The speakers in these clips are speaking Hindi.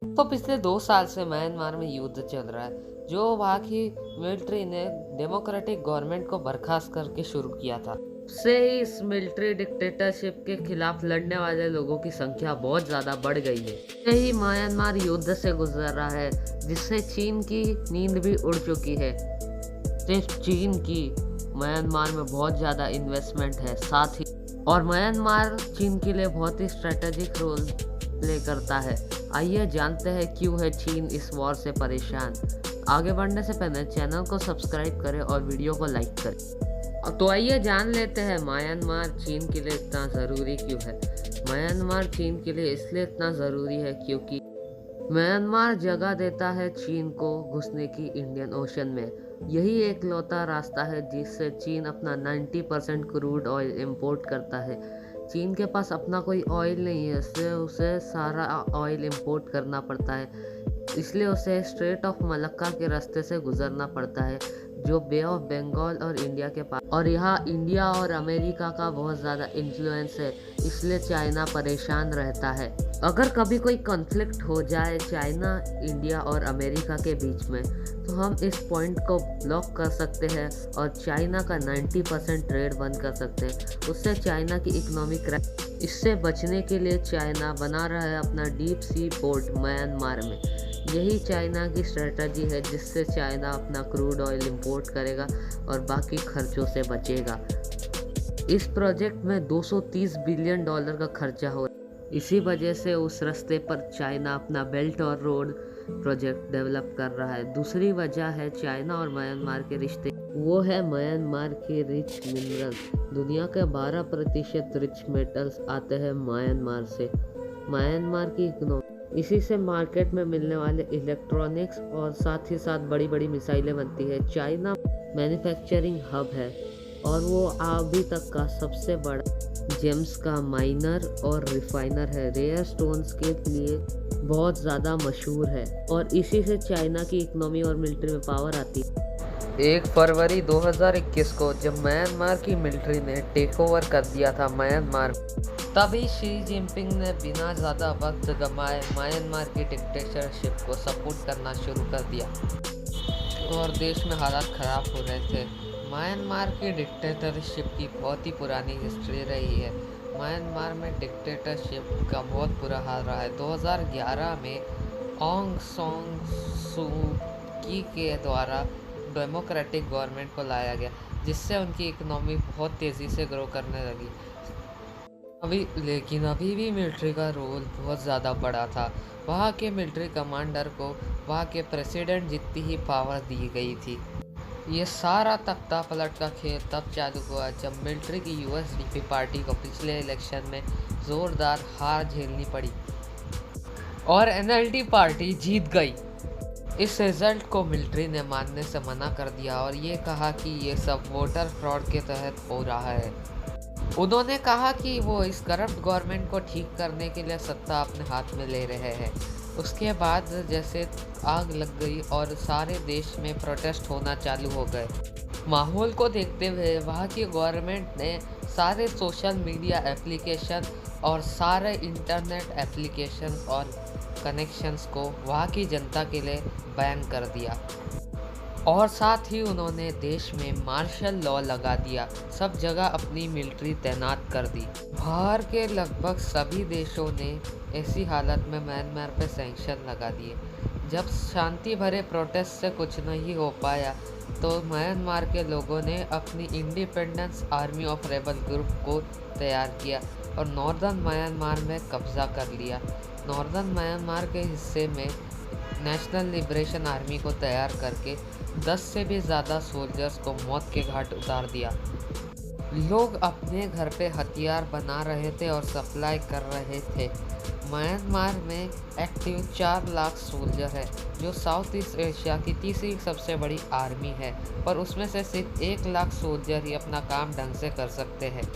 तो पिछले 2 साल से म्यांमार में युद्ध चल रहा है, जो वहाँ की मिलिट्री ने डेमोक्रेटिक गवर्नमेंट को बर्खास्त करके शुरू किया था। से ही इस मिलिट्री डिक्टेटरशिप के खिलाफ लड़ने वाले लोगों की संख्या बहुत ज़्यादा बढ़ गई है। से ही म्यांमार युद्ध से गुजर रहा है, जिससे चीन की नींद भी उड़ चुकी है। सिर्फ चीन की म्यांमार में बहुत ज़्यादा इन्वेस्टमेंट है, साथ ही और म्यांमार चीन के लिए बहुत ही स्ट्रेटेजिक रोल प्ले करता है। आइए जानते हैं क्यों है चीन इस वॉर से परेशान। आगे बढ़ने से पहले चैनल को सब्सक्राइब करें और वीडियो को लाइक करें। तो आइए जान लेते हैं म्यांमार चीन के लिए इतना ज़रूरी क्यों है। म्यांमार चीन के लिए इसलिए इतना ज़रूरी है क्योंकि म्यांमार जगह देता है चीन को घुसने की इंडियन ओशन में। यही एक लौता रास्ता है जिससे चीन अपना 90% क्रूड ऑयल इंपोर्ट करता है। चीन के पास अपना कोई ऑयल नहीं है, इसलिए उसे सारा ऑयल इंपोर्ट करना पड़ता है। इसलिए उसे स्ट्रेट ऑफ मलक्का के रास्ते से गुजरना पड़ता है, जो बे ऑफ बंगाल और इंडिया के पास। और यहाँ इंडिया और अमेरिका का बहुत ज़्यादा इन्फ्लुएंस है, इसलिए चाइना परेशान रहता है। अगर कभी कोई कॉन्फ्लिक्ट हो जाए चाइना, इंडिया और अमेरिका के बीच में, तो हम इस पॉइंट को ब्लॉक कर सकते हैं और चाइना का 90% ट्रेड बंद कर सकते हैं। उससे चाइना की इकोनॉमी क्रैश। इससे बचने के लिए चाइना बना रहा है अपना डीप सी पोर्ट म्यांमार में। यही चाइना की स्ट्रेटजी है, जिससे चाइना अपना क्रूड ऑयल इंपोर्ट करेगा और बाकी खर्चों से बचेगा। इस प्रोजेक्ट में $230 बिलियन का खर्चा हो। इसी वजह से उस रास्ते पर चाइना अपना बेल्ट और रोड प्रोजेक्ट डेवलप कर रहा है। दूसरी वजह है चाइना और म्यांमार के रिश्ते, वो है म्यांमार के रिच मिनरल्स। दुनिया के 12% रिच मेटल्स आते हैं म्यांमार से। म्यांमार की इकोनॉमी, इसी से मार्केट में मिलने वाले इलेक्ट्रॉनिक्स और साथ ही साथ बड़ी बड़ी मिसाइलें बनती है। चाइना मैन्युफैक्चरिंग हब है और वो अभी तक का सबसे बड़ा जेम्स का माइनर और रिफाइनर है। रेयर स्टोन्स के लिए बहुत ज़्यादा मशहूर है और इसी से चाइना की इकोनॉमी और मिलिट्री में पावर आती है। 1 फरवरी 2021 को जब म्यांमार की मिलिट्री ने टेक ओवर कर दिया था म्यांमार, तभी शी जिनपिंग ने बिना ज़्यादा वक्त गंवाए म्यांमार की डिक्टेटरशिप को सपोर्ट करना शुरू कर दिया और देश में हालात ख़राब हो रहे थे। म्यांमार की डिक्टेटरशिप की बहुत ही पुरानी हिस्ट्री रही है। म्यांमार में डिक्टेटरशिप का बहुत बुरा हाल रहा है। 2011 में ऑंग सॉन्ग सू की के द्वारा डेमोक्रेटिक गवर्नमेंट को लाया गया, जिससे उनकी इकोनॉमी बहुत तेज़ी से ग्रो करने लगी। लेकिन अभी भी मिलिट्री का रोल बहुत ज़्यादा बड़ा था। वहाँ के मिलिट्री कमांडर को वहाँ के प्रेसिडेंट जितनी ही पावर दी गई थी। ये सारा तख्ता पलट का खेल तब चालू हुआ जब मिलिट्री की यूएसडीपी पार्टी को पिछले इलेक्शन में ज़ोरदार हार झेलनी पड़ी और एनएलडी पार्टी जीत गई। इस रिजल्ट को मिलिट्री ने मानने से मना कर दिया और ये कहा कि ये सब वोटर फ्रॉड के तहत हो रहा है। उन्होंने कहा कि वो इस करप्ट गवर्नमेंट को ठीक करने के लिए सत्ता अपने हाथ में ले रहे हैं। उसके बाद जैसे आग लग गई और सारे देश में प्रोटेस्ट होना चालू हो गए। माहौल को देखते हुए वहाँ की गवर्नमेंट ने सारे सोशल मीडिया एप्लीकेशन और सारे इंटरनेट एप्लीकेशन और कनेक्शंस को वहाँ की जनता के लिए बैन कर दिया और साथ ही उन्होंने देश में मार्शल लॉ लगा दिया। सब जगह अपनी मिलिट्री तैनात कर दी। बाहर के लगभग सभी देशों ने ऐसी हालत में म्यांमार पर सैंक्शन लगा दिए। जब शांति भरे प्रोटेस्ट से कुछ नहीं हो पाया तो म्यांमार के लोगों ने अपनी independence army of rebel group को तैयार किया और नॉर्दर्न म्यांमार में कब्जा कर लिया। नॉर्दर्न म्यांमार के हिस्से में नेशनल लिबरेशन आर्मी को तैयार करके 10 से भी ज़्यादा सोल्जर्स को मौत के घाट उतार दिया। लोग अपने घर पे हथियार बना रहे थे और सप्लाई कर रहे थे। म्यांमार में एक्टिव 4 लाख सोल्जर है, जो साउथ ईस्ट एशिया की तीसरी सबसे बड़ी आर्मी है, पर उसमें से सिर्फ 1 लाख सोल्जर ही अपना काम ढंग से कर सकते हैं।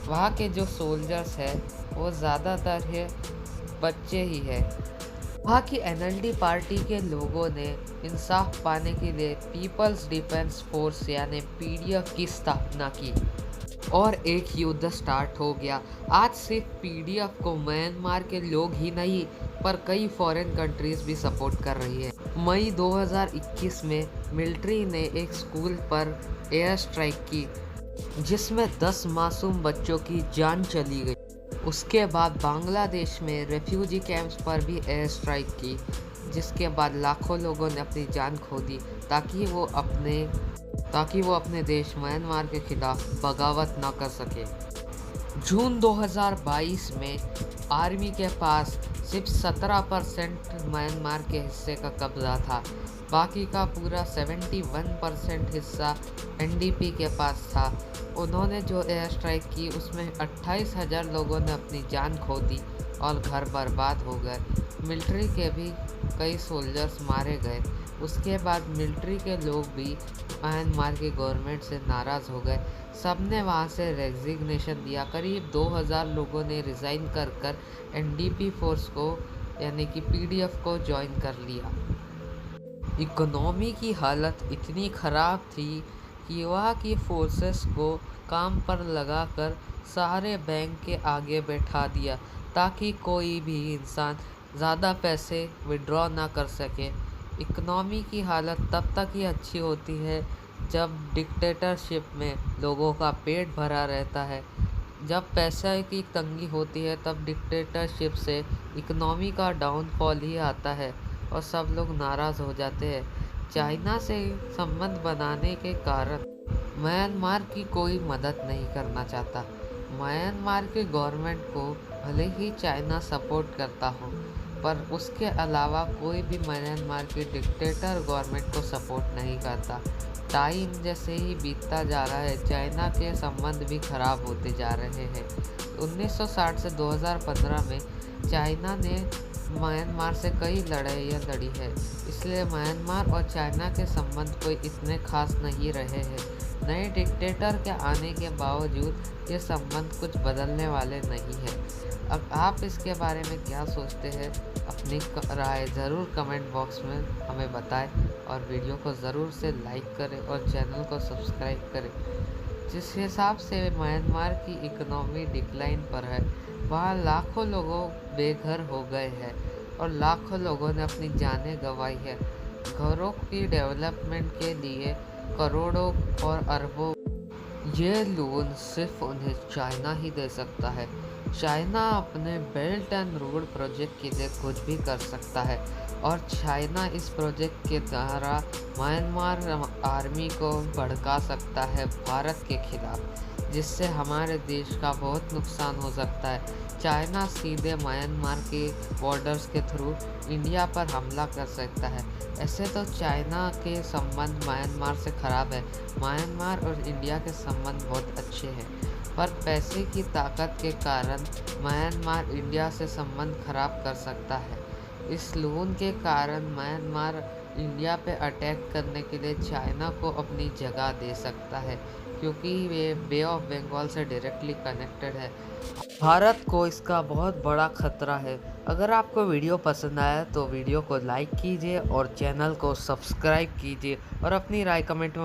वहाँ के जो सोल्जर्स हैं वो ज़्यादातर है बच्चे ही हैं। वहाँ की एनएलडी पार्टी के लोगों ने इंसाफ पाने के लिए पीपल्स डिफेंस फोर्स यानी पीडीएफ की स्थापना की और एक युद्ध स्टार्ट हो गया। आज सिर्फ पीडीएफ को म्यांमार के लोग ही नहीं पर कई फॉरेन कंट्रीज भी सपोर्ट कर रही है। मई 2021 में मिलिट्री ने एक स्कूल पर एयर स्ट्राइक की जिसमें 10 मासूम बच्चों की जान चली गई। उसके बाद बांग्लादेश में रेफ्यूजी कैंप्स पर भी एयर स्ट्राइक की, जिसके बाद लाखों लोगों ने अपनी जान खो दी ताकि वो अपने देश म्यांमार के खिलाफ बगावत न कर सके। जून 2022 में आर्मी के पास सिर्फ 17% म्यांमार के हिस्से का कब्जा था। बाकी का पूरा 71% हिस्सा एनडीपी के पास था। उन्होंने जो एयर स्ट्राइक की उसमें 28,000 लोगों ने अपनी जान खो दी और घर बर्बाद हो गए। मिलिट्री के भी कई सोल्जर्स मारे गए। उसके बाद मिलिट्री के लोग भी म्यांमार की गवर्नमेंट से नाराज़ हो गए। सब ने वहाँ से रेजिग्नेशन दिया। करीब 2000 लोगों ने रिज़ाइन कर एनडीपी फोर्स को यानी कि पीडीएफ को ज्वाइन कर लिया। इकोनॉमी की हालत इतनी ख़राब थी कि वहाँ की फोर्सेस को काम पर लगाकर सारे बैंक के आगे बैठा दिया ताकि कोई भी इंसान ज़्यादा पैसे विड्रॉ ना कर सके। इकोनॉमी की हालत तब तक ही अच्छी होती है जब डिक्टेटरशिप में लोगों का पेट भरा रहता है। जब पैसे की तंगी होती है तब डिक्टेटरशिप से इकोनॉमी का डाउनफॉल ही आता है और सब लोग नाराज़ हो जाते हैं। चाइना से संबंध बनाने के कारण म्यांमार की कोई मदद नहीं करना चाहता। म्यांमार के गवर्नमेंट को भले ही चाइना सपोर्ट करता हो, पर उसके अलावा कोई भी म्यांमार की डिक्टेटर गवर्नमेंट को सपोर्ट नहीं करता। टाइम जैसे ही बीतता जा रहा है, चाइना के संबंध भी खराब होते जा रहे हैं। 1960 से 2015 में चाइना ने म्यांमार से कई लड़ाइयाँ लड़ी है, इसलिए म्यांमार और चाइना के संबंध कोई इतने खास नहीं रहे हैं। नए डिक्टेटर के आने के बावजूद ये संबंध कुछ बदलने वाले नहीं है। अब आप इसके बारे में क्या सोचते हैं? अपनी राय ज़रूर कमेंट बॉक्स में हमें बताएं और वीडियो को ज़रूर से लाइक करें और चैनल को सब्सक्राइब करें। जिस हिसाब से म्यांमार की इकोनॉमी डिक्लाइन पर है, वहाँ लाखों लोगों बेघर हो गए हैं और लाखों लोगों ने अपनी जानें गंवाई है। घरों की डेवलपमेंट के लिए करोड़ों और अरबों ये लोन सिर्फ उन्हें चाइना ही दे सकता है। चाइना अपने बेल्ट एंड रोड प्रोजेक्ट के लिए कुछ भी कर सकता है और चाइना इस प्रोजेक्ट के द्वारा म्यांमार आर्मी को भड़का सकता है भारत के खिलाफ, जिससे हमारे देश का बहुत नुकसान हो सकता है। चाइना सीधे म्यांमार के बॉर्डर्स के थ्रू इंडिया पर हमला कर सकता है। ऐसे तो चाइना के संबंध म्यांमार से ख़राब है। म्यांमार और इंडिया के संबंध बहुत अच्छे हैं, पर पैसे की ताकत के कारण म्यांमार इंडिया से संबंध खराब कर सकता है। इस लोन के कारण म्यांमार इंडिया पे अटैक करने के लिए चाइना को अपनी जगह दे सकता है, क्योंकि वे बे ऑफ बंगाल से डायरेक्टली कनेक्टेड है। भारत को इसका बहुत बड़ा खतरा है। अगर आपको वीडियो पसंद आया तो वीडियो को लाइक कीजिए और चैनल को सब्सक्राइब कीजिए और अपनी राय कमेंट में